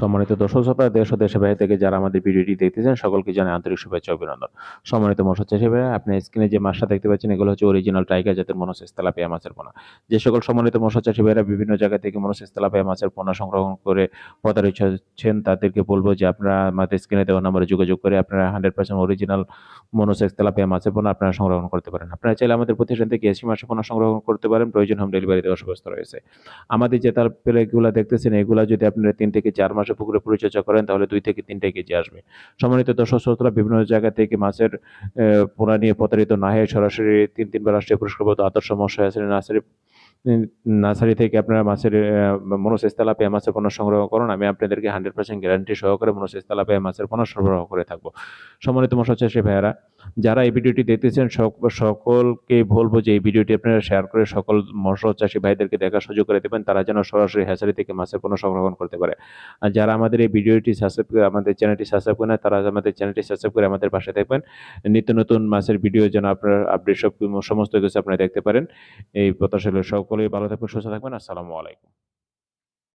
সম্মানিত দর্শক শ্রোতা, দেশ ও দেশের বাইরে থেকে যারা আমাদের ভিডিওটি দেখতেছেন সকলকে জানাই আন্তরিক শুভেচ্ছা ও অভিনন্দন। সম্মানিত মৎস্য চাষী ভাইরা, আপনি স্ক্রিনে যে মাছটা দেখতে পাচ্ছেন এগুলো হচ্ছে অরিজিনাল টাইগার জাতের মনোসেস তেলাপিয়া মাছের পোনা। যে সকল সম্মানিত মৎস্য চাষী ভাইরা বিভিন্ন জায়গা থেকে মনোসেস তেলাপিয়া মাছের পোনা সংগ্রহ করে প্রতারিত হচ্ছেন তাদেরকে বলবো যে আপনারা আমাদের স্ক্রিনে দেওয়া নম্বরে যোগাযোগ করে আপনারা 100% অরিজিনাল মনোসেস তেলাপিয়া মাছের পোনা আপনারা সংগ্রহ করতে পারেন। আপনারা চাইলে আমাদের প্রতিষ্ঠান থেকে এসি মাছের পোনা সংগ্রহ করতে পারেন, প্রয়োজন হোম ডেলিভারি দেওয়ার ব্যবস্থা রয়েছে। আমাদের যে তেলাপিয়াগুলো দেখতেছেন এগুলা যদি আপনারা 3 থেকে 4 মাসে পুকুরে পরিচর্যা করেন তাহলে 2 থেকে 3 কেজি আসবে। সম্মানিত দর্শক শ্রোতারা, বিভিন্ন জায়গা থেকে মাছের পোনা নিয়ে প্রতারিত না হয়ে সরাসরি 3 বার রাষ্ট্রীয় পুরস্কারপ্রাপ্ত আদর্শ মৎস্য নার্সারি থেকে আপনারা মাছের মনোসেস তেলাপিয়া মাছের পোনা সংগ্রহ করুন। আমি আপনাদেরকে 100% গ্যারান্টি সহকারে মনোসেস তেলাপিয়া মাছের পোনা সরবরাহ করে থাকবো। সম্মানিত মৎস্য চাষী ভাইয়েরা, যারা এই ভিডিওটি দেখতেছেন সকলকে বলবো যে এই ভিডিওটি আপনারা শেয়ার করে সকল মৎস্য চাষী ভাইদেরকে দেখার সুযোগ করে দেবেন, তারা যেন সরাসরি হ্যাচারি থেকে মাছের পোনা সংগ্রহ করতে পারে। আর যারা আমাদের এই ভিডিওটি সাবস্ক্রাইব করে আমাদের চ্যানেলটি সাবস্ক্রাইব করে না, তারা আমাদের চ্যানেলটি সাবস্ক্রাইব করে আমাদের পাশে থাকবেন। নিত্য নতুন মাছের ভিডিও যেন আপনারা আপডেট সমস্ত কিছু আপনারা দেখতে পারেন। এই প্রত্যাশা সকলেই ভালো থাকবেন, সুস্থ থাকবেন। আসসালামু আলাইকুম।